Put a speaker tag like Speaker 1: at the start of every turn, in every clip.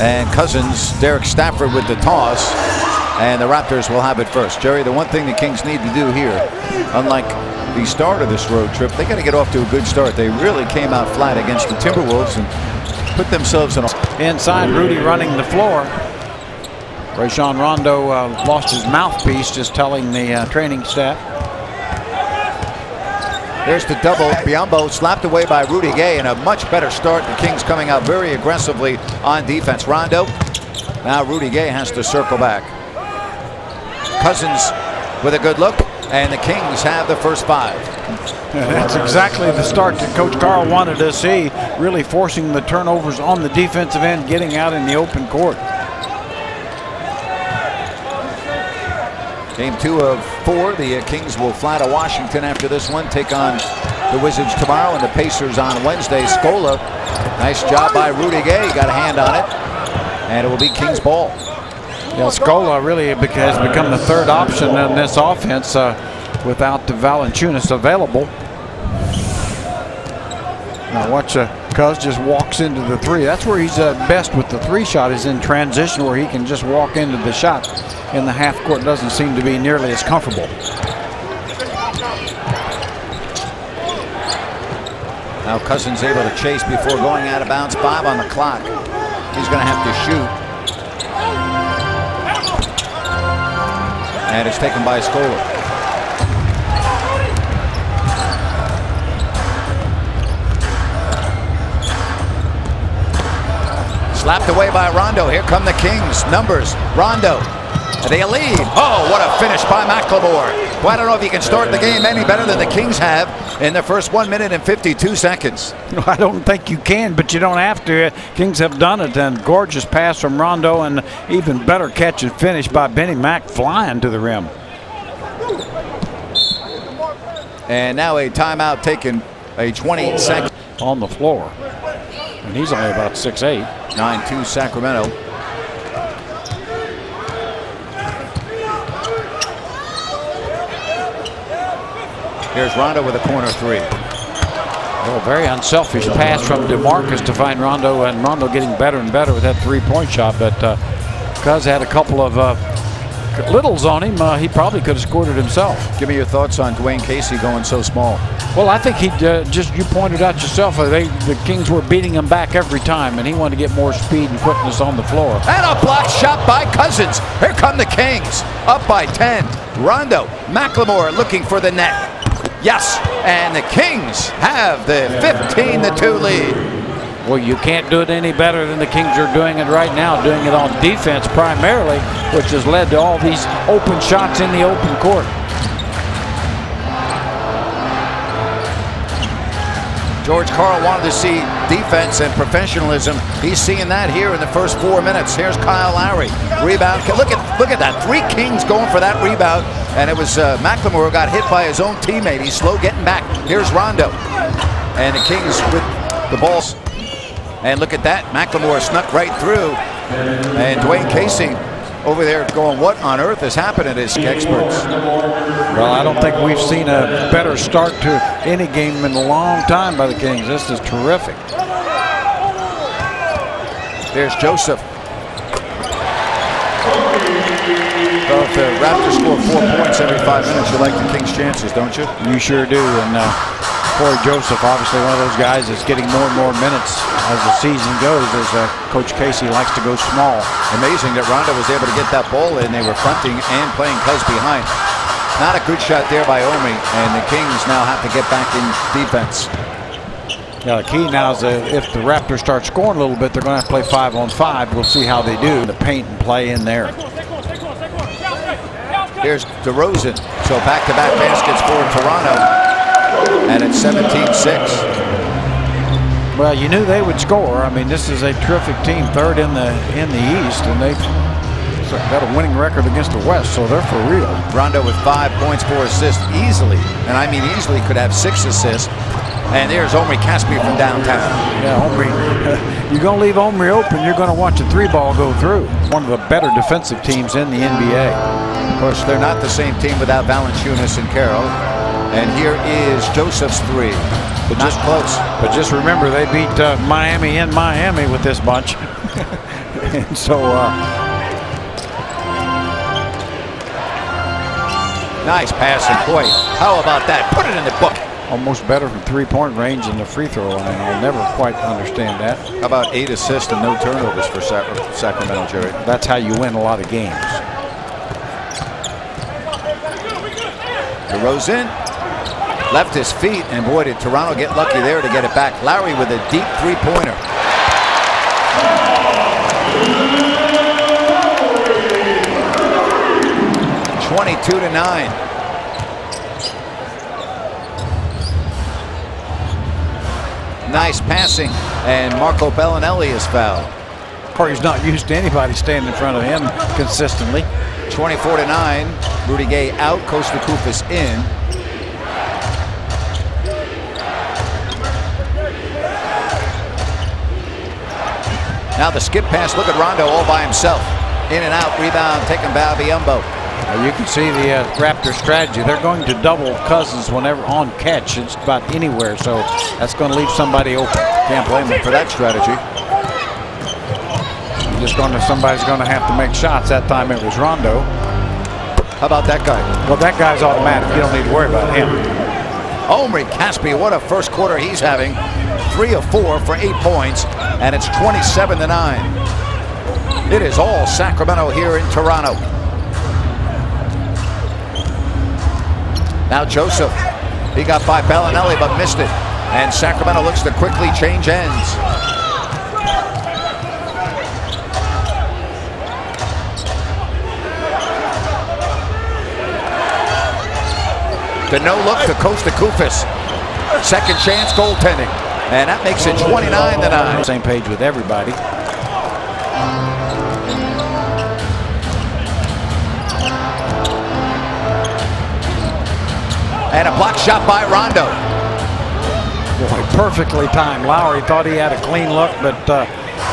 Speaker 1: And Cousins, Derek Stafford with the toss. And the Raptors will have it first. Jerry, the one thing the Kings need to do here, unlike the start of this road trip, they got to get off to a good start. They really came out flat against the Timberwolves and put themselves in a...
Speaker 2: Inside, Rudy running the floor. Rajon Rondo lost his mouthpiece just telling the training staff.
Speaker 1: There's the double. Biyombo slapped away by Rudy Gay, and a much better start. The Kings coming out very aggressively on defense. Rondo. Now Rudy Gay has to circle back. Cousins with a good look, and the Kings have the first 5.
Speaker 2: That's exactly the start that Coach Carl wanted to see, really forcing the turnovers on the defensive end, getting out in the open court.
Speaker 1: Game 2 of 4. The Kings will fly to Washington after this one, take on the Wizards tomorrow and the Pacers on Wednesday. Scola, nice job by Rudy Gay, got a hand on it, and it will be Kings ball.
Speaker 2: Yeah, Scola really has become the third option in this offense without the Valanciunas available. Now watch Cuz just walks into the 3. That's where he's best with the 3 shot, is in transition, where he can just walk into the shot. In the half court doesn't seem to be nearly as comfortable.
Speaker 1: Now Cousins able to chase before going out of bounds. 5 on the clock. He's going to have to shoot. And it's taken by Scola. Slapped away by Rondo. Here come the Kings. Numbers. Rondo. They lead. Oh, what a finish by McLemore. Well, I don't know if you can start the game any better than the Kings have in the first 1 minute and 52 seconds.
Speaker 2: I don't think you can, but you don't have to. Kings have done it. And gorgeous pass from Rondo, and even better catch and finish by Benny Mack, flying to the rim.
Speaker 1: And now a timeout taken, a 20-second
Speaker 2: on the floor. And he's only about 6'8".
Speaker 1: 9-2 Sacramento. Here's Rondo with a corner 3.
Speaker 2: Well, very unselfish pass from DeMarcus to find Rondo, and Rondo getting better and better with that 3-point shot. But Cuz had a couple of littles on him. He probably could have scored it himself.
Speaker 1: Give me your thoughts on Dwayne Casey going so small.
Speaker 2: Well, I think he you pointed out yourself, the Kings were beating him back every time, and he wanted to get more speed and quickness on the floor.
Speaker 1: And a blocked shot by Cousins. Here come the Kings, up by 10. Rondo, McLemore looking for the net. Yes, and the Kings have the 15-2 lead.
Speaker 2: Well, you can't do it any better than the Kings are doing it right now, doing it on defense primarily, which has led to all these open shots in the open court.
Speaker 1: George Karl wanted to see defense and professionalism. He's seeing that here in the first 4 minutes. Here's Kyle Lowry. Rebound. Look at that. 3 Kings going for that rebound. And it was McLemore got hit by his own teammate. He's slow getting back. Here's Rondo. And the Kings with the balls. And look at that. McLemore snuck right through. And Dwayne Casey over there going, what on earth has happened to his experts?
Speaker 2: Well, I don't think we've seen a better start to any game in a long time by the Kings. This is terrific.
Speaker 1: There's Joseph. So if the Raptors score 4 points every 5 minutes, you like the Kings' chances, don't you?
Speaker 2: You sure do. And Corey Joseph, obviously one of those guys that's getting more and more minutes as the season goes, as Coach Casey likes to go small.
Speaker 1: Amazing that Rondo was able to get that ball in. They were fronting and playing Cuz behind. Not a good shot there by Omi, and the Kings now have to get back in defense.
Speaker 2: Yeah, the key now is if the Raptors start scoring a little bit, they're going to have to play 5-on-5. We'll see how they do. The paint and play in there.
Speaker 1: Here's DeRozan. So back-to-back baskets for Toronto. And it's 17-6.
Speaker 2: Well, you knew they would score. I mean, this is a terrific team, third in the East, and they've got a winning record against the West, so they're for real.
Speaker 1: Rondo with 5 points, 4 assists, easily, and I mean easily could have 6 assists. And there's Omri Caspi from downtown.
Speaker 2: Yeah, Omri. You're going to leave Omri open, you're going to watch a 3-ball go through. One of the better defensive teams in the NBA.
Speaker 1: Of course, they're not the same team without Valanciunas and Carroll. And here is Joseph's 3. But just close.
Speaker 2: But just remember, they beat Miami in Miami with this bunch. And so
Speaker 1: nice passing. Boy, how about that? Put it in the book.
Speaker 2: almost better from three-point range than the free throw line. I'll never quite understand that.
Speaker 1: How about 8 assists and no turnovers for Sacramento, Jerry?
Speaker 2: That's how you win a lot of games.
Speaker 1: DeRozan left his feet, and boy, did Toronto get lucky there to get it back. Lowry with a deep three-pointer. (22-9). Nice passing, and Marco Bellinelli is fouled.
Speaker 2: Or he's not used to anybody standing in front of him consistently.
Speaker 1: 24-9. Rudy Gay out, Kosta Koufos in. Now the skip pass. Look at Rondo all by himself. In and out, rebound taken by Biyombo.
Speaker 2: You can see the Raptor strategy. They're going to double Cousins whenever on catch. It's about anywhere, so that's going to leave somebody open.
Speaker 1: Can't blame them for that strategy.
Speaker 2: Somebody's going to have to make shots. That time it was Rondo.
Speaker 1: How about that guy?
Speaker 2: Well, that guy's automatic. You don't need to worry about him.
Speaker 1: Omri Caspi, what a first quarter he's having. 3 of 4 for 8 points, and it's 27-9. It is all Sacramento here in Toronto. Now Joseph, he got by Bellinelli but missed it, and Sacramento looks to quickly change ends. The no look to Kosta Koufos. Second chance goaltending, and that makes it 29-9.
Speaker 2: Same page with everybody.
Speaker 1: And a block shot by Rondo.
Speaker 2: Boy, perfectly timed. Lowry thought he had a clean look, but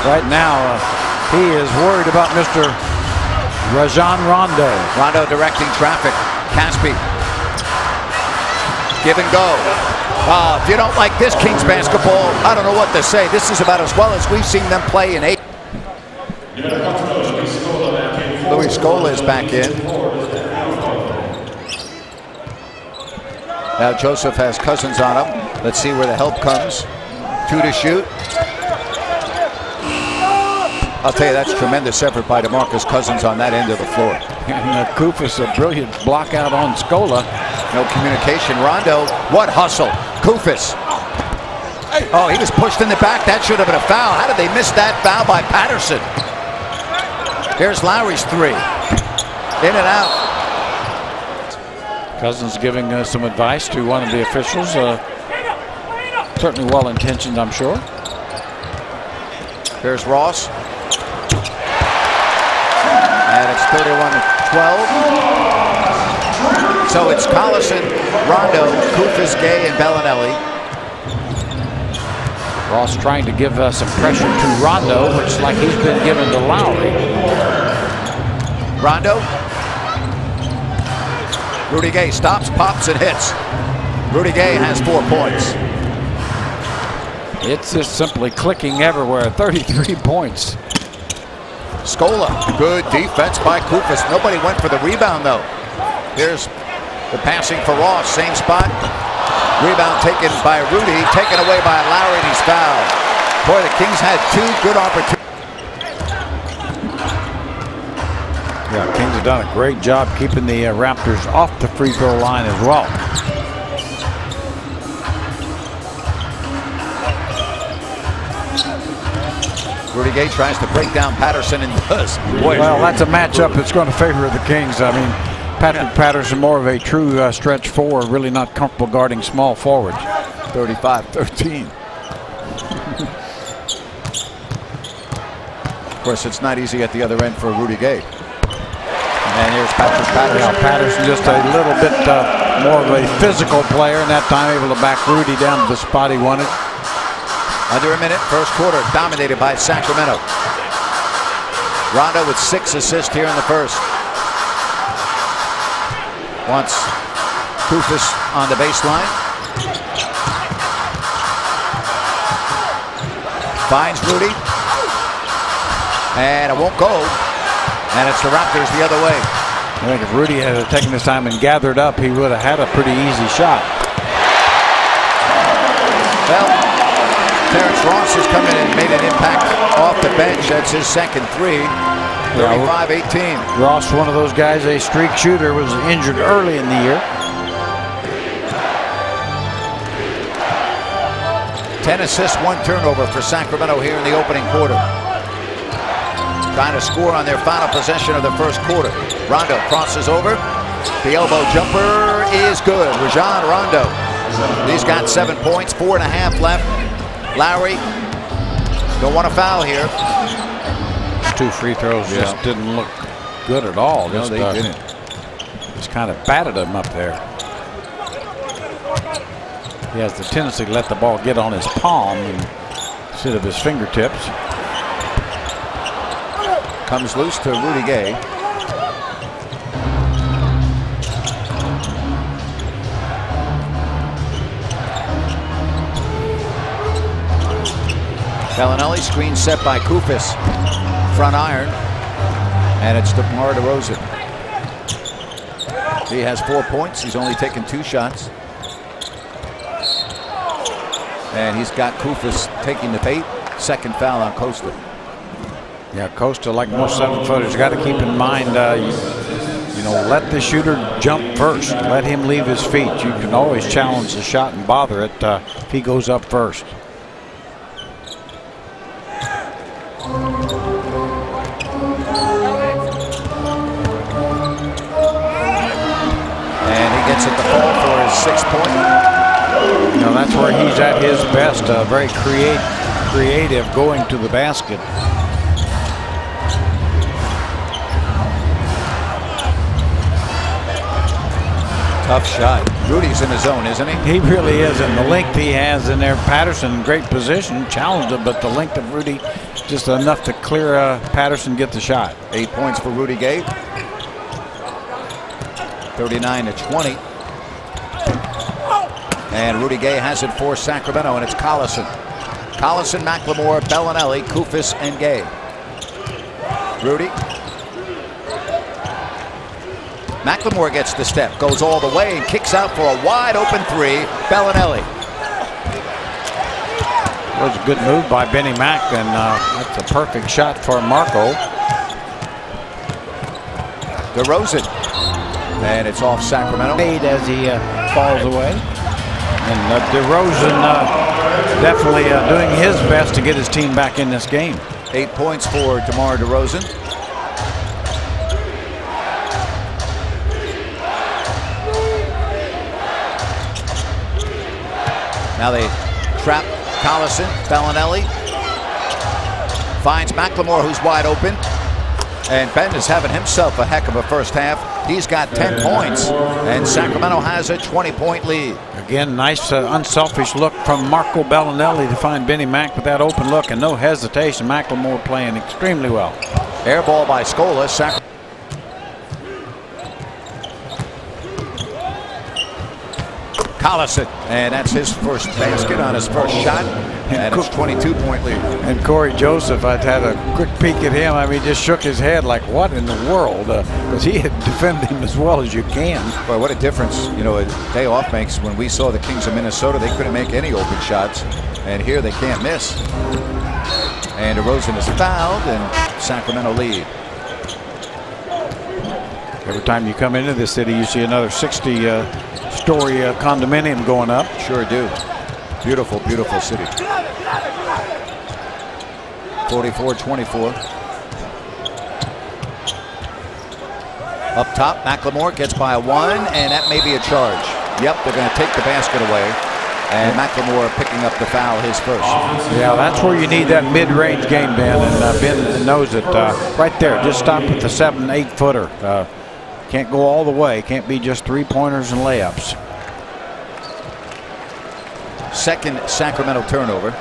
Speaker 2: right now he is worried about Mr. Rajon Rondo.
Speaker 1: Rondo directing traffic. Caspi. Give and go. If you don't like this Kings basketball, I don't know what to say. This is about as well as we've seen them play in 8. Louis Scola is back in. Now Joseph has Cousins on him. Let's see where the help comes. 2 to shoot. I'll tell you, that's tremendous effort by DeMarcus Cousins on that end of the floor.
Speaker 2: And Koufos, a brilliant block out on Scola.
Speaker 1: No communication. Rondo, what hustle. Koufos. Oh, he was pushed in the back. That should have been a foul. How did they miss that foul by Patterson? Here's Lowry's 3. In and out.
Speaker 2: Cousins giving some advice to one of the officials. Certainly well-intentioned, I'm sure.
Speaker 1: Here's Ross. And it's 31-12. So it's Collison, Rondo, Koufos, Gay, and Bellinelli.
Speaker 2: Ross trying to give some pressure to Rondo, which like he's been given to Lowry.
Speaker 1: Rondo. Rudy Gay stops, pops, and hits. Rudy Gay has 4 points.
Speaker 2: It's just simply clicking everywhere. 33 points.
Speaker 1: Scola, good defense by Koufos. Nobody went for the rebound, though. Here's the passing for Ross, same spot. Rebound taken by Rudy, taken away by Lowry, and he's fouled. Boy, the Kings had 2 good opportunities.
Speaker 2: Yeah, Kings have done a great job keeping the Raptors off the free throw line as well.
Speaker 1: Rudy Gay tries to break down Patterson and does. Boy,
Speaker 2: well, that's a matchup that's going to favor the Kings. I mean, Patrick Patterson, more of a true stretch 4, really not comfortable guarding small forwards.
Speaker 1: 35-13. Of course, it's not easy at the other end for Rudy Gay. And here's Patrick Patterson.
Speaker 2: Yeah, Patterson just a little bit more of a physical player, and that time able to back Rudy down to the spot he wanted.
Speaker 1: Under a minute, first quarter, dominated by Sacramento. Rondo with 6 assists here in the first. Wants Koufos on the baseline. Finds Rudy. And it won't go. And it's the Raptors the other way.
Speaker 2: I think if Rudy had taken his time and gathered up, he would have had a pretty easy shot.
Speaker 1: Well, Terrence Ross has come in and made an impact off the bench. That's his second three. 35-18.
Speaker 2: Ross, one of those guys, a streak shooter, was injured early in the year.
Speaker 1: 10 assists, 1 turnover for Sacramento here in the opening quarter. Trying to score on their final possession of the first quarter. Rondo crosses over. The elbow jumper is good. Rajon Rondo. He's got 7 points, 4.5 left. Lowry don't want to foul here.
Speaker 2: 2 free throws just didn't look good at all.
Speaker 1: No, they didn't.
Speaker 2: Just kind of batted him up there. He has the tendency to let the ball get on his palm instead of his fingertips.
Speaker 1: Comes loose to Rudy Gay. Bellinelli, screen set by Koufos. Front iron. And it's DeMar DeRozan. He has 4 points. He's only taken 2 shots. And he's got Koufos taking the bait. Second foul on Costa.
Speaker 2: Yeah, Costa, like most 7-footers, got to keep in mind, you know, let the shooter jump first. Let him leave his feet. You can always challenge the shot and bother it if he goes up first.
Speaker 1: And he gets it to fall for his 6th point.
Speaker 2: You know, that's where he's at his best. Very creative going to the basket.
Speaker 1: Tough shot. Rudy's in the zone, isn't he?
Speaker 2: He really is, and the length he has in there. Patterson, great position, challenged him, but the length of Rudy, just enough to clear Patterson, get the shot.
Speaker 1: 8 points for Rudy Gay. 39-20. And Rudy Gay has it for Sacramento, and it's Collison. Collison, McLemore, Bellinelli, Koufos, and Gay. Rudy. McLemore gets the step, goes all the way, and kicks out for a wide open 3. Bellinelli.
Speaker 2: It was a good move by Benny Mac, and that's a perfect shot for Marco.
Speaker 1: DeRozan. And it's off Sacramento.
Speaker 2: Made as he falls away. And DeRozan definitely doing his best to get his team back in this game.
Speaker 1: 8 points for DeMar DeRozan. Now they trap Collison. Bellinelli finds McLemore, who's wide open. And Ben is having himself a heck of a first half. He's got 10 points, and Sacramento has a 20-point lead.
Speaker 2: Again, nice unselfish look from Marco Bellinelli to find Benny Mac with that open look, and no hesitation. McLemore playing extremely well.
Speaker 1: Air ball by Scola. Collison, and that's his first basket on his first shot, and it's 22-point lead.
Speaker 2: And Corey Joseph, I'd had a quick peek at him. I mean, just shook his head like, what in the world? Because he had defended him as well as you can.
Speaker 1: Boy, what a difference, you know, a day off makes. When we saw the Kings of Minnesota, they couldn't make any open shots, and here they can't miss. And DeRozan is fouled, and Sacramento lead.
Speaker 2: Every time you come into this city, you see another 60-story condominium going up.
Speaker 1: Sure do. Beautiful, beautiful city. 44-24. Up top, McLemore gets by 1, and that may be a charge. Yep, they're going to take the basket away. And McLemore picking up the foul, his first.
Speaker 2: Yeah, that's where you need that mid-range game, Ben, and Ben knows it. Right there, just stop with the 7-8 footer. Can't go all the way. Can't be just 3-pointers and layups.
Speaker 1: Second Sacramento turnover.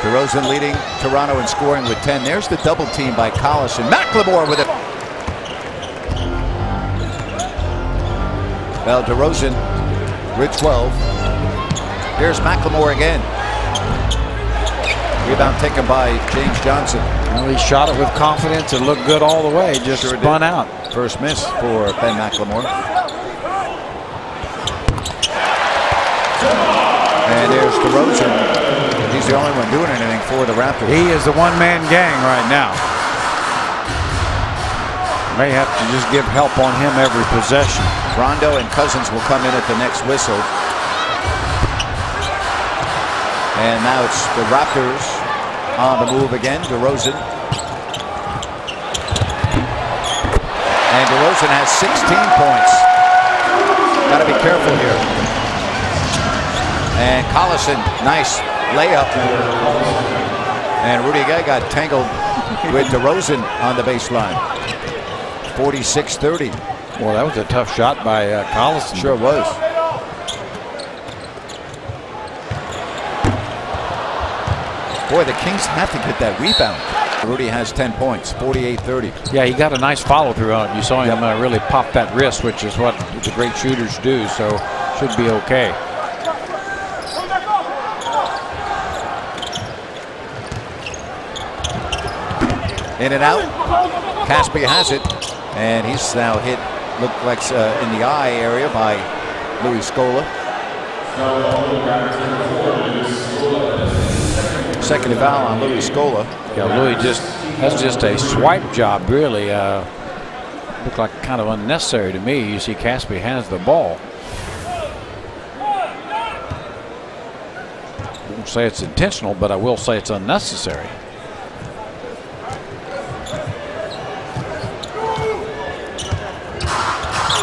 Speaker 1: DeRozan leading Toronto in scoring with 10. There's the double team by Collison. McLemore with it. Well, DeRozan with 12. Here's McLemore again. Rebound taken by James Johnson.
Speaker 2: Well, he shot it with confidence. It looked good all the way. Just spun out.
Speaker 1: First miss for Ben McLemore. And there's DeRozan. He's the only one doing anything for the Raptors.
Speaker 2: He is the one-man gang right now. May have to just give help on him every possession.
Speaker 1: Rondo and Cousins will come in at the next whistle. And now it's the Raptors on the move again. DeRozan. And DeRozan has 16 points. Got to be careful here. And Collison, nice layup. And Rudy Gay got tangled with DeRozan on the baseline. 46-30.
Speaker 2: Well, that was a tough shot by Collison.
Speaker 1: Sure was. Boy, the Kings have to get that rebound. Rudy has 10 points, 48-30.
Speaker 2: Yeah, he got a nice follow through on it. You saw him really pop that wrist, which is what the great shooters do, so should be okay.
Speaker 1: In and out. Caspi has it, and he's now hit, looked like in the eye area by Louis Scola. Second foul on Louis Scola.
Speaker 2: Yeah, Louis that's just a swipe job, really. Looked like kind of unnecessary to me. You see Caspi has the ball. I won't say it's intentional, but I will say it's unnecessary.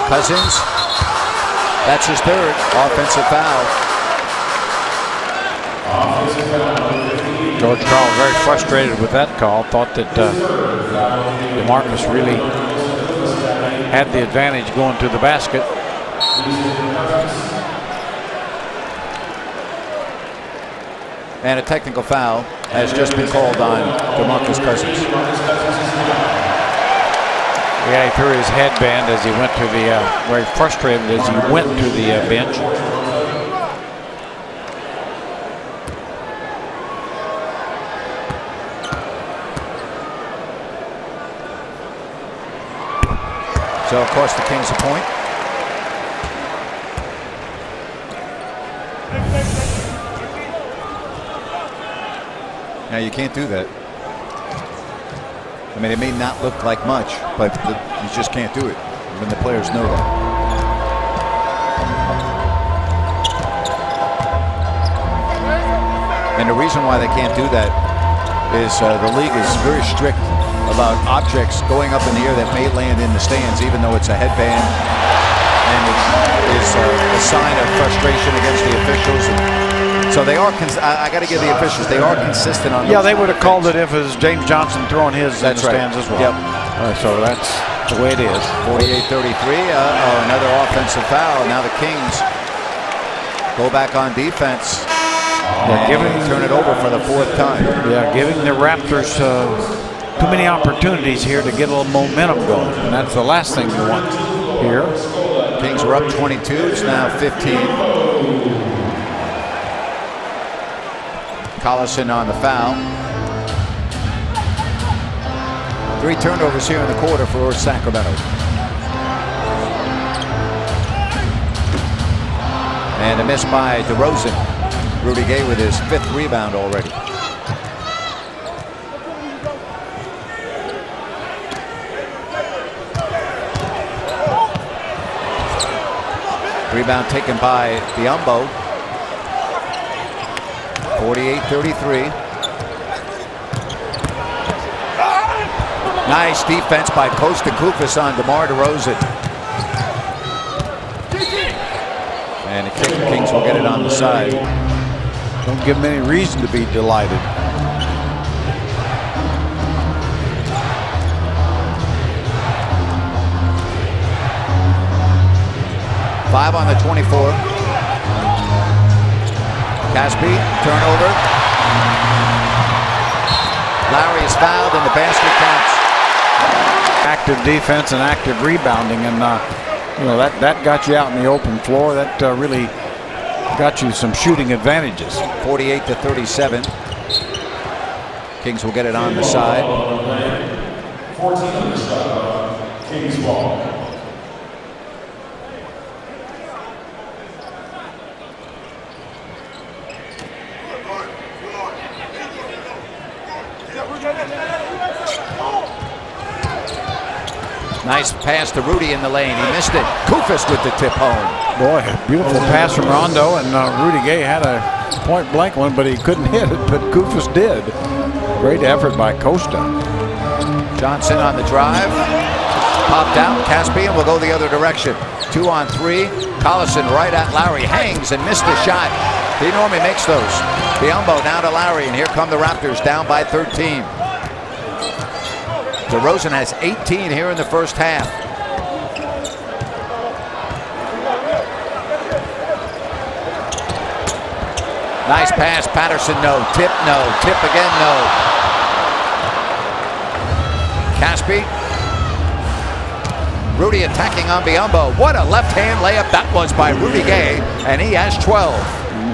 Speaker 1: Cousins, that's his third offensive foul.
Speaker 2: George Karl very frustrated with that call. Thought that DeMarcus really had the advantage going to the basket.
Speaker 1: And a technical foul has just been called on DeMarcus Cousins.
Speaker 2: Yeah, he threw his headband as he went to the, very frustrated as he went to the bench.
Speaker 1: So, of course, the Kings a point. Now, you can't do that. I mean, it may not look like much, but you just can't do it when the players know that. And the reason why they can't do that is the league is very strict about objects going up in the air that may land in the stands, even though it's a headband, and it is a sign of frustration against the officials. So they are. I got to give the officials. They are consistent on.
Speaker 2: Yeah, they would have called it if it was James Johnson throwing his in the stands as well.
Speaker 1: Yep.
Speaker 2: So that's the way it is.
Speaker 1: 48-33. Another offensive foul. Now the Kings go back on defense. Turn it over for the fourth time.
Speaker 2: Yeah, giving the Raptors too many opportunities here to get a little momentum going, and that's the last thing you want here.
Speaker 1: Kings were up 22. It's now 15. Collison on the foul. 3 turnovers here in the quarter for Sacramento. And a miss by DeRozan. Rudy Gay with his 5th rebound already. Rebound taken by Biyombo. 48-33. Nice defense by Costa Koufos on DeMar DeRozan. And the Kings will get it on the side.
Speaker 2: Don't give them any reason to be delighted.
Speaker 1: Five on the 24. Caspi, turnover. Lowry is fouled and the basket counts.
Speaker 2: Active defense and active rebounding, and You know, that got you out in the open floor. That really got you some shooting advantages.
Speaker 1: 48-37. Kings will get it on the side.
Speaker 3: 14 on the shot. Kings ball.
Speaker 1: Nice pass to Rudy in the lane. He missed it. Koufos with the tip home.
Speaker 2: Boy, beautiful pass from Rondo, and Rudy Gay had a point-blank one, but he couldn't hit it, but Koufos did. Great effort by Costa.
Speaker 1: Johnson on the drive. Popped out. Caspian will go the other direction. 2 on 3. Collison right at Lowry. Hangs and missed the shot. He normally makes those. Biombo now to Lowry, and here come the Raptors down by 13. DeRozan has 18 here in the first half. Nice pass. Patterson, no. Tip, no. Tip again, no. Caspi. Rudy attacking on Biombo. What a left-hand layup that was by Rudy Gay, and he has 12.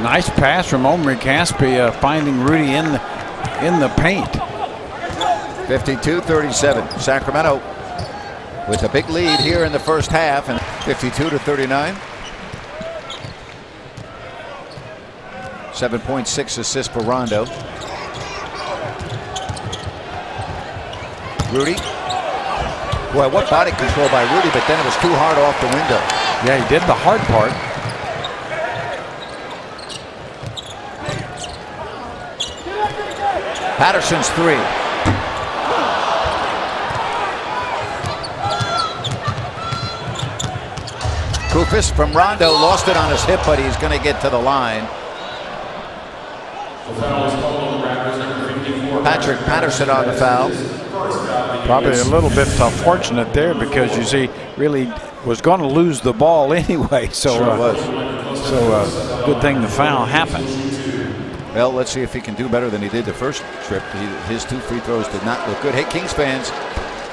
Speaker 2: Nice pass from Omri Caspi, finding Rudy in the paint.
Speaker 1: 52-37. Sacramento with a big lead here in the first half, and 52-39. 7.6 assists for Rondo. Rudy. Boy, what body control by Rudy, but then it was too hard off the window.
Speaker 2: Yeah, he did the hard part.
Speaker 1: Patterson's 3. Koufos from Rondo, lost it on his hip, but he's going to get to the line. Patrick Patterson on the foul.
Speaker 2: Probably a little bit fortunate there, because you see, really was going to lose the ball anyway. So,
Speaker 1: sure was.
Speaker 2: Good thing the foul happened.
Speaker 1: Well, let's see if he can do better than he did the first trip. His 2 free throws did not look good. Hey, Kings fans,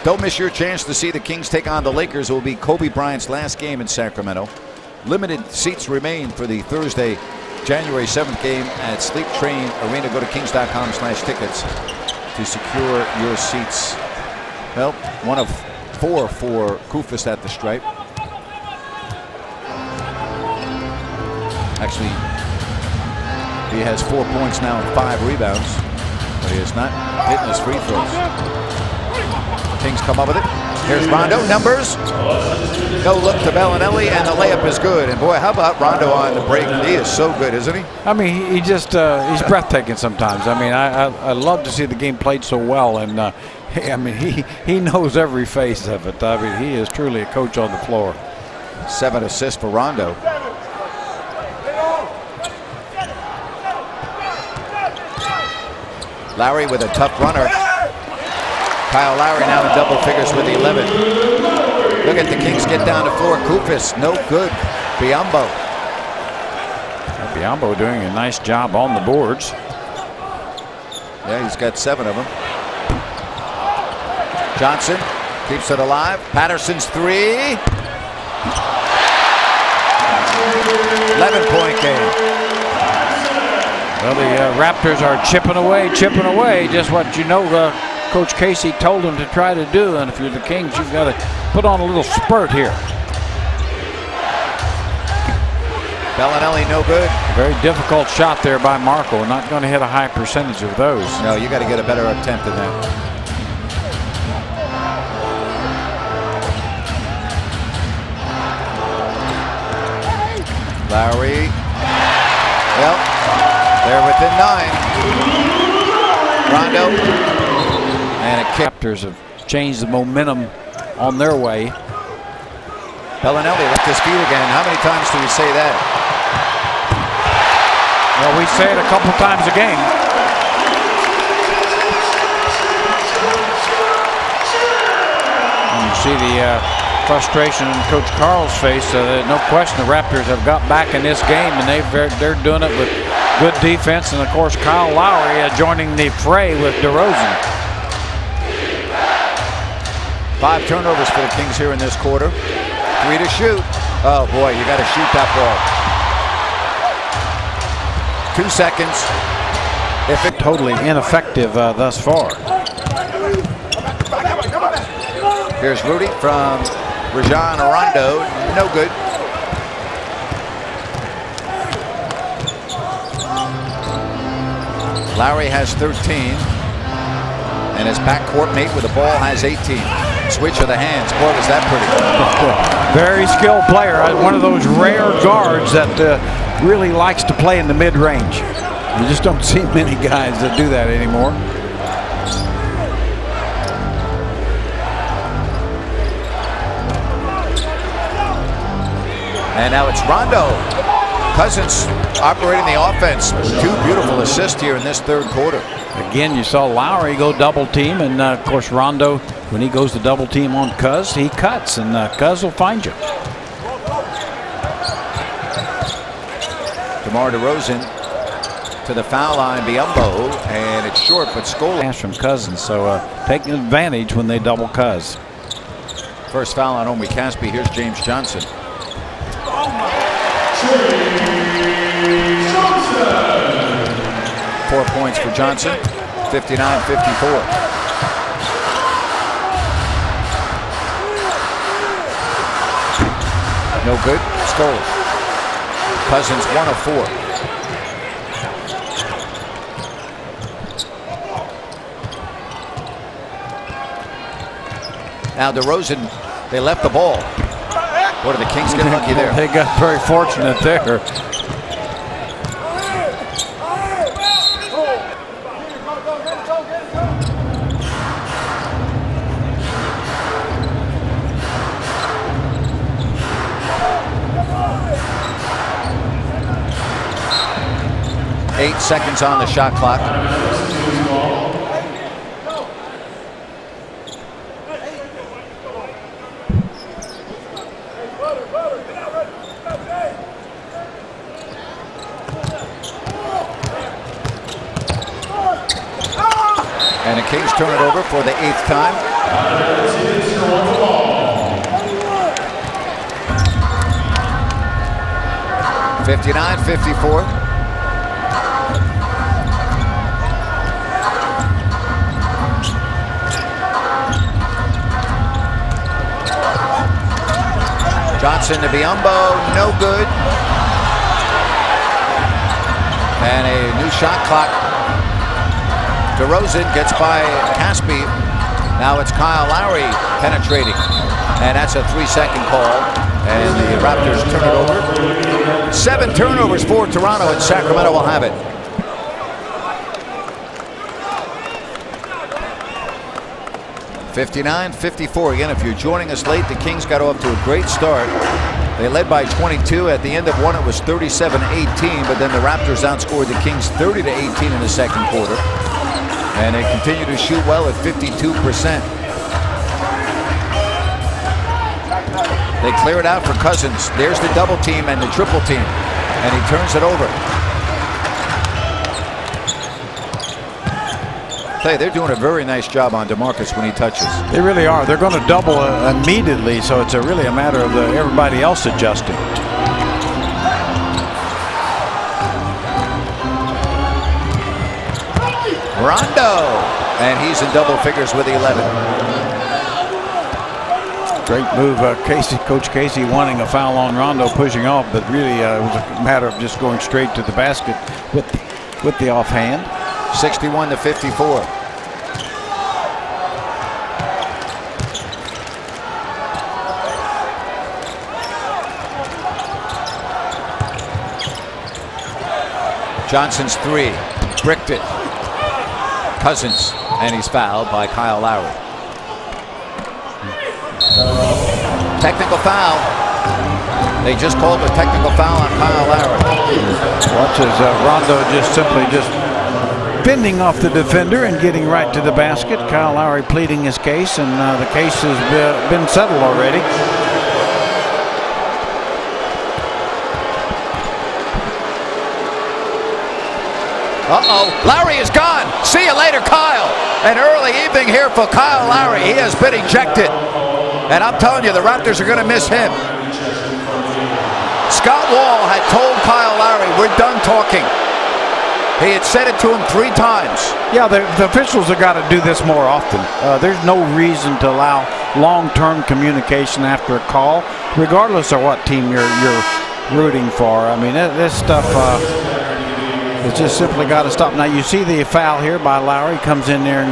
Speaker 1: don't miss your chance to see the Kings take on the Lakers. It will be Kobe Bryant's last game in Sacramento. Limited seats remain for the Thursday, January 7th game at Sleep Train Arena. Go to kings.com/tickets to secure your seats. Well, 1 of 4 for Koufos at the stripe. Actually, he has 4 points now and 5 rebounds, but he is not hitting his free throws. Kings come up with it. Here's Rondo. Numbers. No look to Bellinelli, and the layup is good. And boy, how about Rondo on the break? He is so good, isn't he?
Speaker 2: I mean, he just he's breathtaking sometimes. I mean, I love to see the game played so well, and I mean, he knows every phase of it. I mean, he is truly a coach on the floor.
Speaker 1: 7 assists for Rondo. Lowry with a tough runner. Kyle Lowry now in double figures with 11. Look at the Kings get down the floor. Koufos, no good. Biombo.
Speaker 2: Biombo doing a nice job on the boards.
Speaker 1: Yeah, he's got 7 of them. Johnson keeps it alive. Patterson's 3. 11-point game.
Speaker 2: Well, the Raptors are chipping away, just what you know Coach Casey told them to try to do. And if you're the Kings, you've got to put on a little spurt here.
Speaker 1: Bellinelli no good.
Speaker 2: Very difficult shot there by Marco. Not going to hit a high percentage of those.
Speaker 1: No, you got to get a better attempt than that. Lowry. Well, they're within 9. Rondo. And a kick.
Speaker 2: Raptors have changed the momentum on their way.
Speaker 1: Bellinelli left his feet again. How many times do we say that?
Speaker 2: Well, we say it a couple times a game. And you see the frustration in Coach Carl's face. No question the Raptors have got back in this game, and they're doing it with good defense. And, of course, Kyle Lowry joining the fray with DeRozan.
Speaker 1: 5 turnovers for the Kings here in this quarter. 3 to shoot. Oh boy, you got to shoot that ball. 2 seconds.
Speaker 2: If it totally ineffective thus far.
Speaker 1: Here's Rudy from Rajon Rondo. No good. Lowry has 13. And his backcourt mate with the ball has 18. Switch of the hands. Boy, was that pretty.
Speaker 2: Very skilled player. One of those rare guards that really likes to play in the mid-range. You just don't see many guys that do that anymore.
Speaker 1: And now it's Rondo. Cousins operating the offense. 2 beautiful assists here in this third quarter.
Speaker 2: Again, you saw Lowry go double team, and of course Rondo, when he goes to double team on Cuz, he cuts, and Cuz will find you.
Speaker 1: DeMar DeRozan to the foul line, Biyombo, and it's short, but Scola.
Speaker 2: Pass from Cousins, so taking advantage when they double Cuz.
Speaker 1: First foul on Omi Caspi. Here's James Johnson. 4 points for Johnson. 59-54. No good. Stole it. Cousins 1 of 4. Now DeRozan, they left the ball. What did the Kings get lucky there?
Speaker 2: They got very fortunate there.
Speaker 1: Eight seconds on the shot clock. And the Kings turn it over for the 8th time. (59-54). Johnson to Biyombo, no good. And a new shot clock. DeRozan gets by Caspi. Now it's Kyle Lowry penetrating. And that's a 3-second call. And the Raptors turn it over. 7 turnovers for Toronto, and Sacramento will have it. (59-54). Again, if you're joining us late, the Kings got off to a great start. They led by 22. At the end of one, it was 37-18, but then the Raptors outscored the Kings 30-18 in the second quarter. And they continue to shoot well at 52%. They clear it out for Cousins. There's the double team and the triple team. And he turns it over. Hey, they're doing a very nice job on DeMarcus when he touches.
Speaker 2: They really are. They're going to double immediately, so it's really a matter of everybody else adjusting.
Speaker 1: Rondo, and he's in double figures with 11.
Speaker 2: Great move, Coach Casey wanting a foul on Rondo, pushing off, but really it was a matter of just going straight to the basket with the offhand.
Speaker 1: 61-54. Johnson's 3, bricked it. Cousins, and he's fouled by Kyle Lowry. Technical foul. They just called a technical foul on Kyle Lowry.
Speaker 2: Watch as Rondo just simply bending off the defender and getting right to the basket. Kyle Lowry pleading his case, and the case has been settled already.
Speaker 1: Uh-oh, Lowry is gone. See you later, Kyle. An early evening here for Kyle Lowry. He has been ejected. And I'm telling you, the Raptors are going to miss him. Scott Wall had told Kyle Lowry, we're done talking. He had said it to him 3 times.
Speaker 2: Yeah, the officials have got to do this more often. There's no reason to allow long-term communication after a call, regardless of what team you're rooting for. I mean, this stuff it's just simply got to stop. Now, you see the foul here by Lowry, comes in there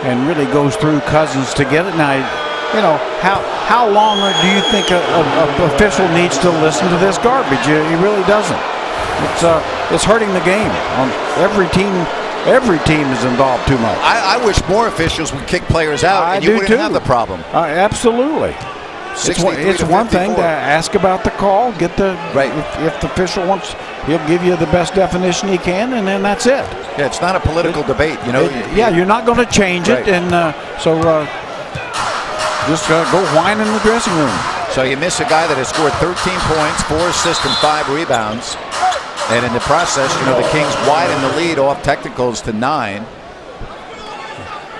Speaker 2: and really goes through Cousins to get it. Now, you know, how long do you think an official needs to listen to this garbage? He really doesn't. It's hurting the game. Every team is involved too much.
Speaker 1: I wish more officials would kick players out, and you wouldn't have the problem.
Speaker 2: Absolutely. It's one thing to ask about the call, get the if the official wants, he'll give you the best definition he can, and then that's it.
Speaker 1: Yeah, it's not a political debate, you know.
Speaker 2: You're not going to change it, and just go whine in the dressing room.
Speaker 1: So you miss a guy that has scored 13 points, 4 assists, and 5 rebounds. And in the process, you know, the Kings widen the lead off technicals to 9.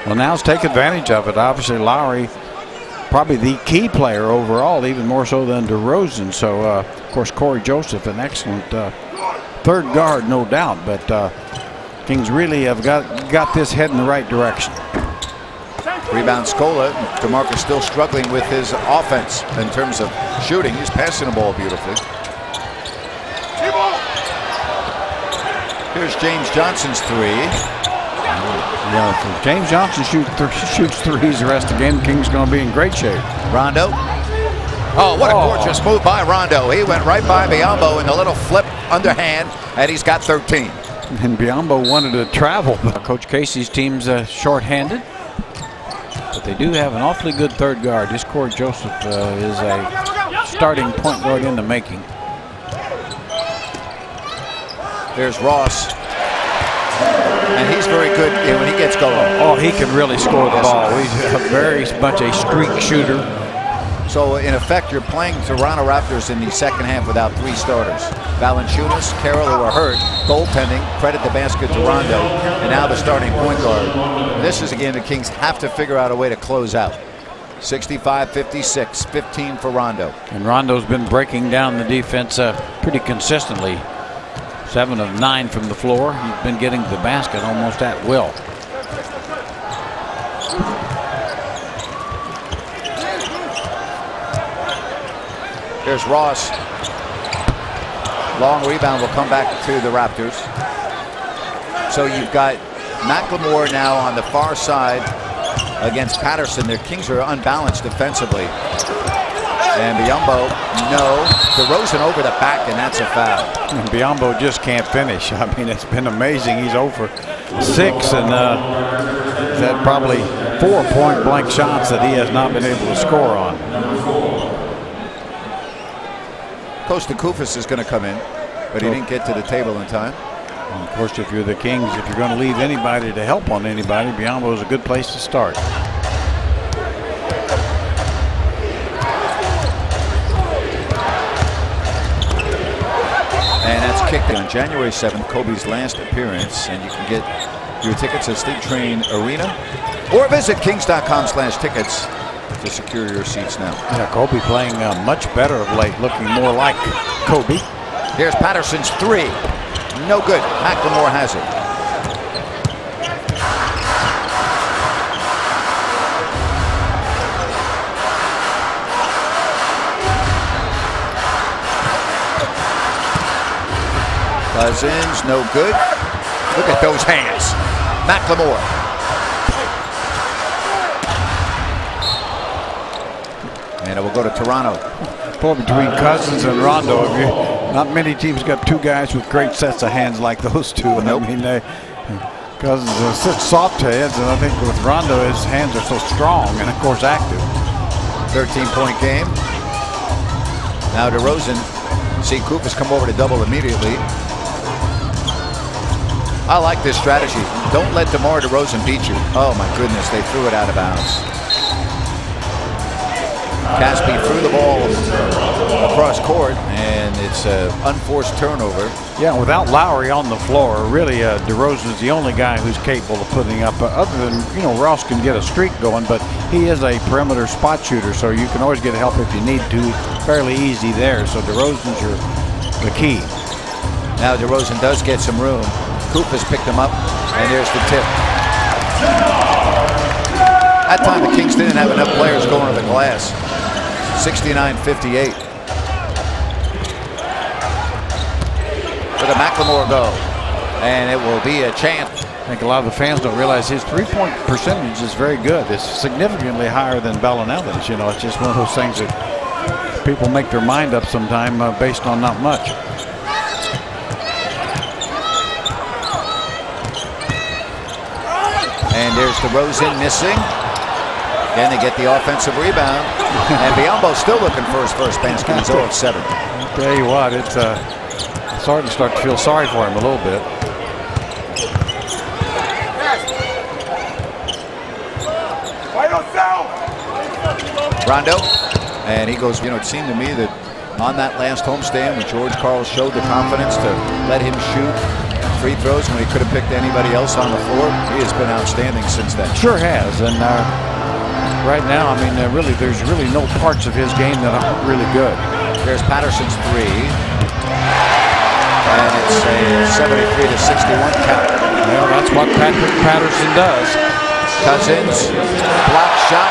Speaker 2: Well, now let's take advantage of it. Obviously, Lowry, probably the key player overall, even more so than DeRozan. So, of course, Corey Joseph, an excellent third guard, no doubt. But Kings really have got this head in the right direction.
Speaker 1: Rebound Scola. DeMarcus still struggling with his offense in terms of shooting. He's passing the ball beautifully. Here's James Johnson's 3.
Speaker 2: Yeah, if James Johnson shoots threes the rest of the game, the Kings going to be in great shape.
Speaker 1: Rondo. Oh, what a gorgeous move by Rondo. He went right by Biyombo in a little flip underhand, and he's got 13.
Speaker 2: And Biyombo wanted to travel. Coach Casey's team's short-handed, but they do have an awfully good third guard. This Corey Joseph is a starting point guard in the making.
Speaker 1: There's Ross. And he's very good when he gets going.
Speaker 2: Oh, he can really score the ball. He's very much a streak shooter.
Speaker 1: So, in effect, you're playing Toronto Raptors in the second half without 3 starters. Valanciunas, Carroll, who are hurt, goaltending, credit the basket to Rondo, and now the starting point guard. This is a game the Kings have to figure out a way to close out. 65-56, 15 for Rondo.
Speaker 2: And Rondo's been breaking down the defense pretty consistently. 7 of 9 from the floor. He's been getting to the basket almost at will.
Speaker 1: There's Ross. Long rebound will come back to the Raptors. So you've got McLemore now on the far side against Patterson. Their Kings are unbalanced defensively. And Biyombo, no. DeRozan over the back, and that's a foul.
Speaker 2: And Biyombo just can't finish. I mean, it's been amazing. He's 0 for 6, and he's had probably 4 point-blank shots that he has not been able to score on.
Speaker 1: Costa Koufos is going to come in, but he didn't get to the table in time.
Speaker 2: And of course, if you're the Kings, if you're going to leave anybody to help on anybody, Biyombo is a good place to start.
Speaker 1: And that's kicked on January 7th, Kobe's last appearance. And you can get your tickets at Sleep Train Arena or visit kings.com/tickets to secure your seats now.
Speaker 2: Yeah, Kobe playing much better of late, looking more like Kobe.
Speaker 1: Here's Patterson's 3. No good. McLemore has it. Cousins, no good. Look at those hands. McLemore. And it will go to Toronto.
Speaker 2: Boy, between Cousins and Rondo, not many teams got 2 guys with great sets of hands like those 2.
Speaker 1: Nope.
Speaker 2: I mean, Cousins are such soft hands, and I think with Rondo, his hands are so strong and, of course, active.
Speaker 1: 13-point game. Now DeRozan. See Koufos come over to double immediately. I like this strategy. Don't let DeMar DeRozan beat you. Oh, my goodness, they threw it out of bounds. Caspi threw the ball across court, and and it's an unforced turnover.
Speaker 2: Yeah, without Lowry on the floor, really DeRozan's the only guy who's capable of putting up, other than, Ross can get a streak going, but he is a perimeter spot shooter, so you can always get help if you need to. Fairly easy there, so DeRozan's the key.
Speaker 1: Now DeRozan does get some room. Coop has picked him up, and there's the tip. That time the Kings didn't have enough players going to the glass. 69-58. Look at McLemore go, and it will be a chance.
Speaker 2: I think a lot of the fans don't realize his three-point percentage is very good. It's significantly higher than Bellinelli's. It's just one of those things that people make their mind up sometime based on not much.
Speaker 1: And there's DeRozan missing. Again, they get the offensive rebound. And Biyombo's still looking for his first basket. He's 0 of 7.
Speaker 2: I'll tell you what, it's starting to feel sorry for him a little bit.
Speaker 1: Rondo. And he goes, it seemed to me that on that last homestand when George Karl showed the confidence to let him shoot free throws when he could have picked anybody else on the floor, he has been outstanding since then.
Speaker 2: Sure has. And right now, there's really no parts of his game that aren't really good.
Speaker 1: There's Patterson's three. And it's a 73-61 count.
Speaker 2: Well, that's what Patrick Patterson does.
Speaker 1: Cousins, block shot.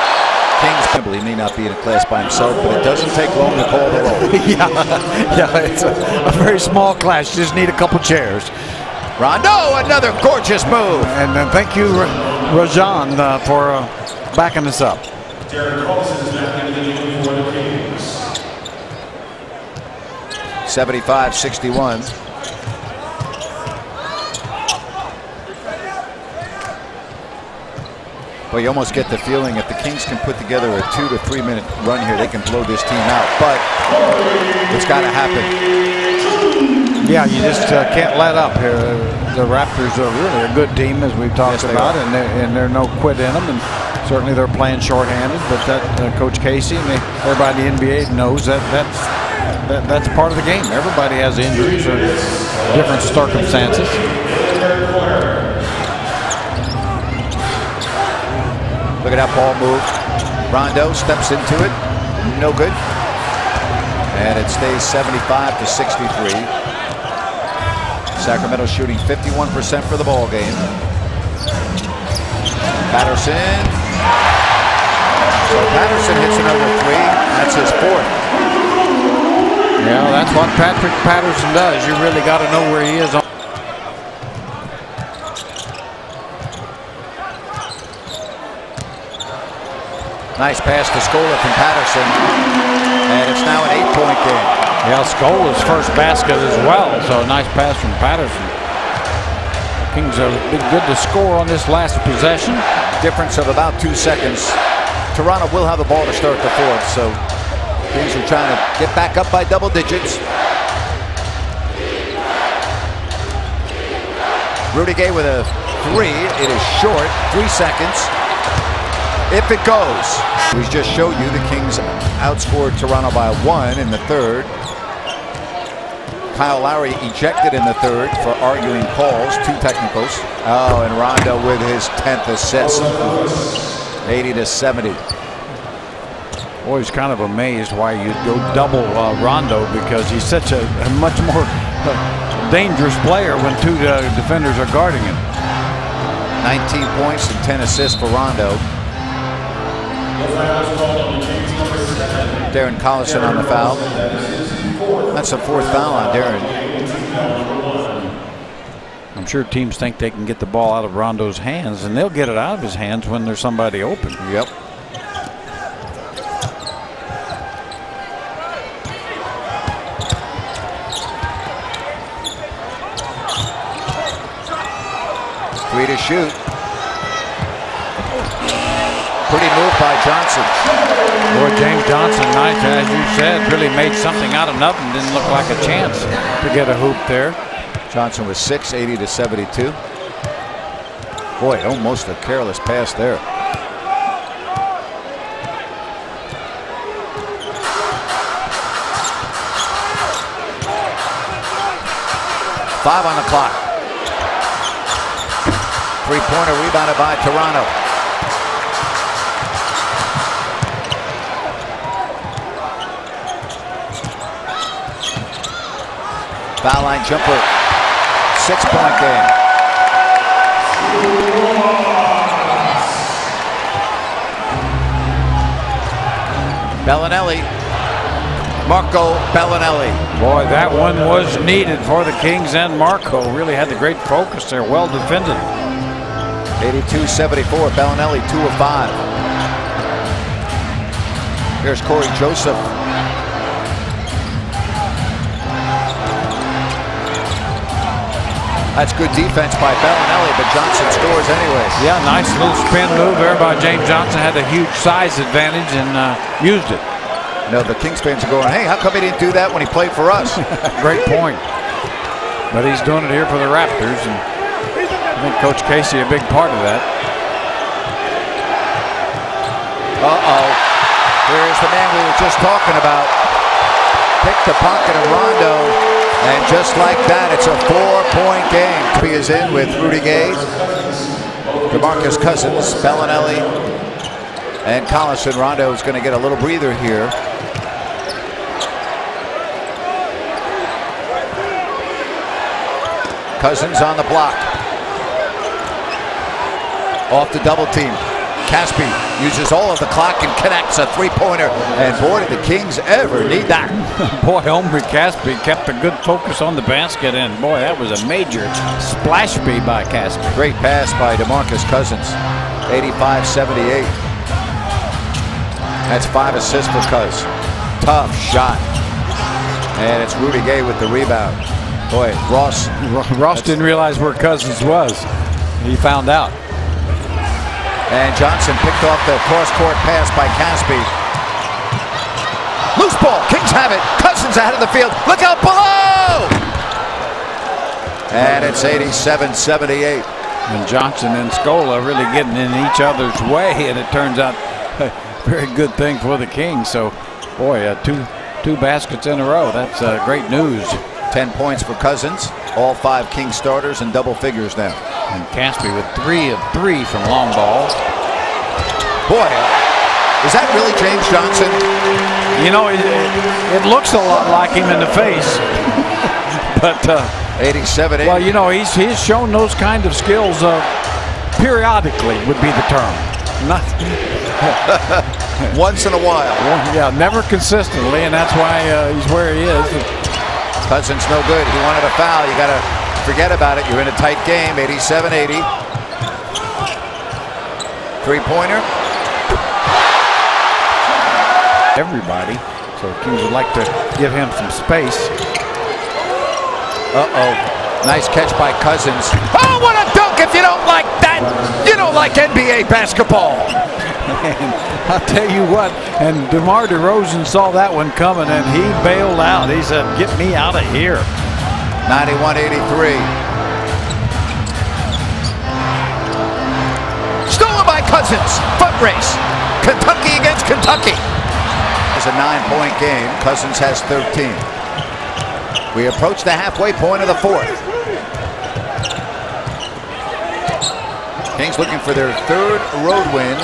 Speaker 1: Kings, he may not be in a class by himself, but it doesn't take long to call the roll.
Speaker 2: yeah, it's a very small class. You just need a couple chairs.
Speaker 1: Rondo, another gorgeous move.
Speaker 2: And thank you, Rajan, for backing us up.
Speaker 1: 75-61. Well, you almost get the feeling if the Kings can put together a 2 to 3 minute run here, they can blow this team out. But it's got to happen.
Speaker 2: Yeah, you just can't let up here. The Raptors are really a good team, as we've talked about, and there's no quit in them. And certainly they're playing shorthanded. But that Coach Casey and everybody in the NBA knows that's part of the game. Everybody has injuries or different circumstances.
Speaker 1: Look at that ball move. Rondo steps into it. No good. And it stays 75-63. Sacramento shooting 51% for the ball game. Patterson. So Patterson hits another three. That's his fourth.
Speaker 2: Yeah, that's what Patrick Patterson does. You really got to know where he is.
Speaker 1: Nice pass to Scola from Patterson. And it's now an 8-point game.
Speaker 2: Yeah, Scola's first basket as well. So a nice pass from Patterson. Kings have been good to score on this last possession.
Speaker 1: Difference of about 2 seconds. Toronto will have the ball to start the fourth. So Kings are trying to get back up by double digits. Rudy Gay with a three. It is short. 3 seconds. If it goes. We just showed you the Kings outscored Toronto by 1 in the third. Kyle Lowry ejected in the third for arguing calls, 2 technicals. Oh, and Rondo with his 10th assist. 80-70.
Speaker 2: Always kind of amazed why you go double Rondo, because he's such a much more dangerous player when 2 defenders are guarding him.
Speaker 1: 19 points and 10 assists for Rondo. Darren Collison on the foul. That's a 4th foul on Darren.
Speaker 2: I'm sure teams think they can get the ball out of Rondo's hands, and they'll get it out of his hands when there's somebody open.
Speaker 1: Yep. Three to shoot. Pretty move by Johnson.
Speaker 2: Boy, James Johnson, nice, as you said, really made something out of nothing. Didn't look like a chance to get a hoop there.
Speaker 1: Johnson was 6, 80-72. Boy, almost a careless pass there. 5 on the clock. Three-pointer rebounded by Toronto. Foul line jumper. 6-point game. Bellinelli. Marco Bellinelli.
Speaker 2: Boy, that one was needed for the Kings, and Marco really had the great focus there. Well defended.
Speaker 1: 82-74. Bellinelli 2 of 5. Here's Corey Joseph. That's good defense by Bellinelli, but Johnson scores anyway.
Speaker 2: Yeah, nice little spin move there by James Johnson. Had a huge size advantage and used it.
Speaker 1: You know, the Kings fans are going, hey, how come he didn't do that when he played for us?
Speaker 2: Great point. But he's doing it here for the Raptors, and I think Coach Casey a big part of that.
Speaker 1: Uh-oh. Here's the man we were just talking about. Picked the pocket of Rondo, and just like that, it's a 4-point game. He is in with Rudy Gay, DeMarcus Cousins, Bellinelli, and Collison. Rondo is going to get a little breather here. Cousins on the block. Off the double team. Caspi uses all of the clock and connects a three-pointer. And boy, did the Kings ever need that.
Speaker 2: Boy, Omri Caspi kept a good focus on the basket, and boy, that was a major splash B by Caspi.
Speaker 1: Great pass by DeMarcus Cousins. 85-78. That's 5 assists for Cuz. Tough shot. And it's Rudy Gay with the rebound. Boy, Ross
Speaker 2: didn't realize where Cousins was. He found out.
Speaker 1: And Johnson picked off the cross-court pass by Caspi. Loose ball. Kings have it. Cousins ahead of the field. Look out below! And it's 87-78.
Speaker 2: And Johnson and Scola really getting in each other's way, and it turns out a very good thing for the Kings. So, boy, two baskets in a row. That's great news.
Speaker 1: 10 points for Cousins. All 5 Kings starters in double figures now.
Speaker 2: And Caspi with 3 of 3 from long ball.
Speaker 1: Boy, is that really James Johnson?
Speaker 2: You know, it looks a lot like him in the face. But
Speaker 1: 87-80.
Speaker 2: well, you know, he's shown those kind of skills periodically would be the term. Not
Speaker 1: once in a while.
Speaker 2: Yeah, never consistently, and that's why he's where he is.
Speaker 1: Cousins no good. He wanted a foul. You got to forget about it. You're in a tight game. 87-80. Three-pointer.
Speaker 2: Everybody. So Kings would like to give him some space.
Speaker 1: Uh-oh. Nice catch by Cousins. Oh, what a dunk! If you don't like that, you don't like NBA basketball.
Speaker 2: And I'll tell you what, and DeMar DeRozan saw that one coming, and he bailed out. He said, get me out of here.
Speaker 1: 91-83. Stolen by Cousins. Foot race. Kentucky against Kentucky. It's a 9-point game. Cousins has 13. We approach the halfway point of the fourth. Kings looking for their 3rd road win.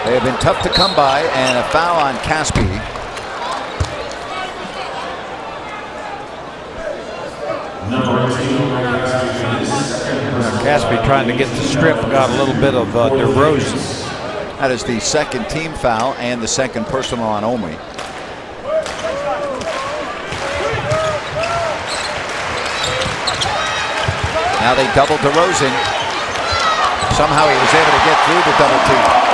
Speaker 1: They have been tough to come by, and a foul on Caspi.
Speaker 2: Caspi trying to get the strip, got a little bit of DeRozan.
Speaker 1: That is the 2nd team foul and the 2nd personal on Omri. Now they double DeRozan. Somehow he was able to get through the double team.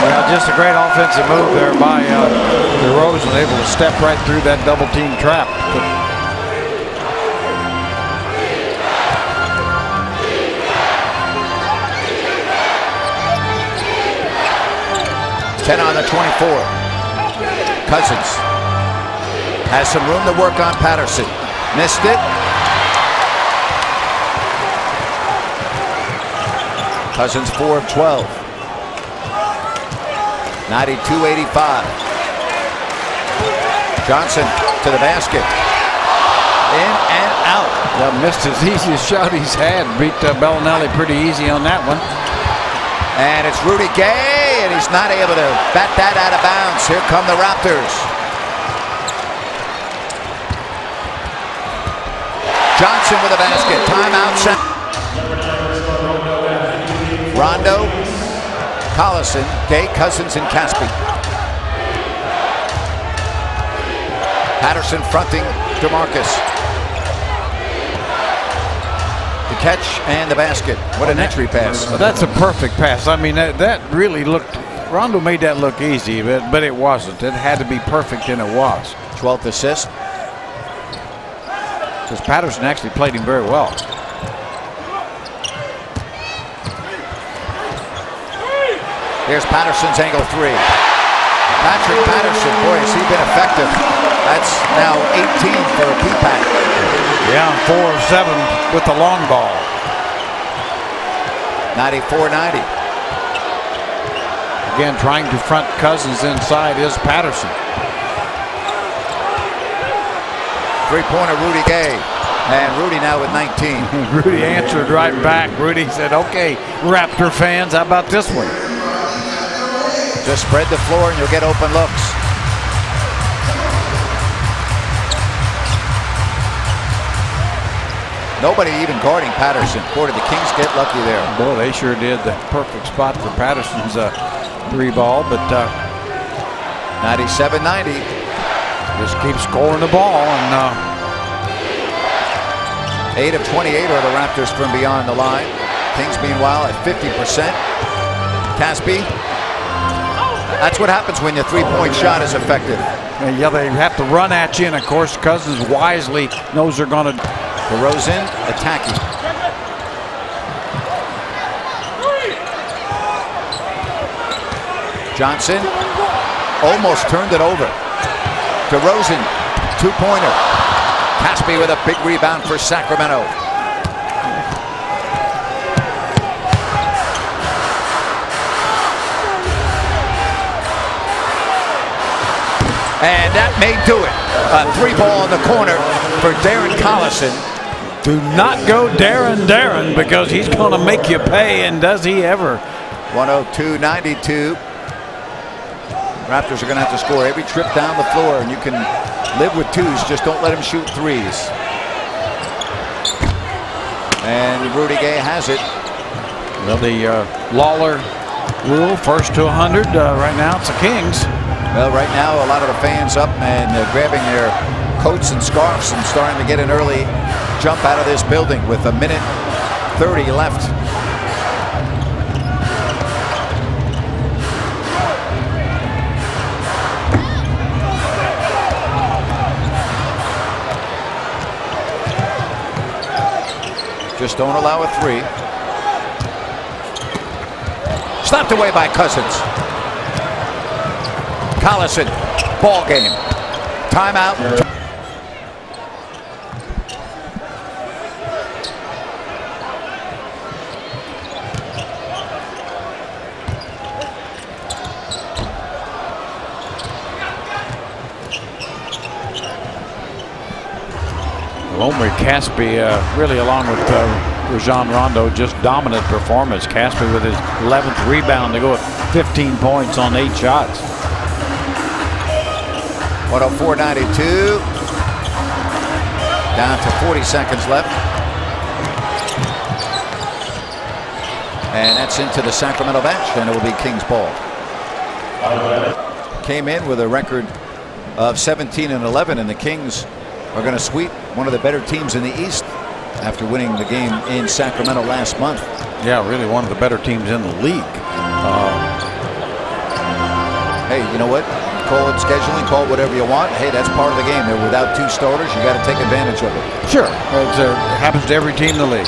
Speaker 2: Well, just a great offensive move there by DeRozan, able to step right through that double team trap.
Speaker 1: 10 on the 24. Cousins has some room to work on Patterson. Missed it. Cousins 4 of 12. 92-85. Johnson to the basket. In and out.
Speaker 2: Missed his easiest shot he's had. Beat Bellinelli pretty easy on that one.
Speaker 1: And it's Rudy Gay, and he's not able to bat that out of bounds. Here come the Raptors. Johnson with a basket. Timeout. Rondo, Collison, Gay, Cousins, and Caspi. Patterson fronting DeMarcus. The catch and the basket. What an entry pass.
Speaker 2: That's a perfect pass. I mean, that really looked, Rondo made that look easy, but it wasn't. It had to be perfect, and it was.
Speaker 1: 12th assist.
Speaker 2: Because Patterson actually played him very well.
Speaker 1: Here's Patterson's angle three. Patrick Patterson, boy, has he been effective. That's now 18 for a P-Pack.
Speaker 2: Yeah, 4 of 7 with the long ball.
Speaker 1: 94-90.
Speaker 2: Again, trying to front Cousins inside is Patterson.
Speaker 1: Three-pointer Rudy Gay. And Rudy now with 19.
Speaker 2: Rudy answered right back. Rudy said, okay, Raptor fans, how about this one?
Speaker 1: Just spread the floor and you'll get open looks. Nobody even guarding Patterson. Boy, did the Kings get lucky there.
Speaker 2: Boy, they sure did. The perfect spot for Patterson's three ball, but
Speaker 1: 97-90.
Speaker 2: Just keep scoring the ball. And
Speaker 1: 8 of 28 are the Raptors from beyond the line. Kings, meanwhile, at 50%. Caspi. That's what happens when your three-point shot is effective.
Speaker 2: Yeah, they have to run at you, and of course, Cousins wisely knows they're going to.
Speaker 1: DeRozan attacking. Johnson almost turned it over. DeRozan, two-pointer. Caspi with a big rebound for Sacramento. And that may do it. A three ball in the corner for Darren Collison.
Speaker 2: Do not go Darren because he's going to make you pay, and does he ever.
Speaker 1: 102-92. Raptors are going to have to score every trip down the floor, and you can live with twos. Just don't let him shoot threes. And Rudy Gay has it.
Speaker 2: Well, the Lawler rule, first to 100. Right now, it's the Kings.
Speaker 1: Well, right now, a lot of the fans up and grabbing their coats and scarves and starting to get an early jump out of this building with a minute 30 left. Just don't allow a three. Slapped away by Cousins. Collison, ball game. Timeout.
Speaker 2: Omri Caspi, really along with Rajon Rondo, just dominant performance. Caspi with his 11th rebound to go with 15 points on 8 shots.
Speaker 1: 104-92. Down to 40 seconds left. And that's into the Sacramento bench, and it will be Kings ball. Came in with a record of 17-11, and the Kings are going to sweep one of the better teams in the East after winning the game in Sacramento last month.
Speaker 2: Yeah, really one of the better teams in the league.
Speaker 1: Hey, you know what? Call it scheduling, call it whatever you want. Hey, that's part of the game. They're without two starters. You got to take advantage of it.
Speaker 2: Sure. It happens to every team in the league.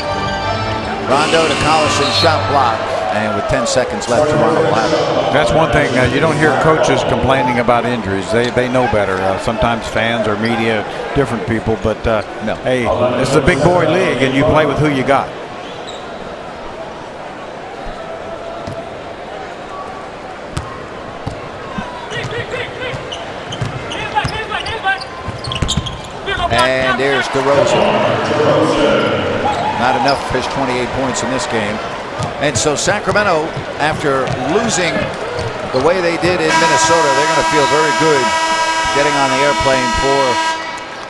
Speaker 1: Rondo to Collison, shot block. And with 10 seconds left, Toronto will have it.
Speaker 2: That's one thing. You don't hear coaches complaining about injuries. They know better. Sometimes fans or media, different people. But,
Speaker 1: no.
Speaker 2: Hey, this is a big boy league, and you play with who you got.
Speaker 1: And there's DeRozan. Not enough for his 28 points in this game. And so Sacramento, after losing the way they did in Minnesota, they're going to feel very good getting on the airplane for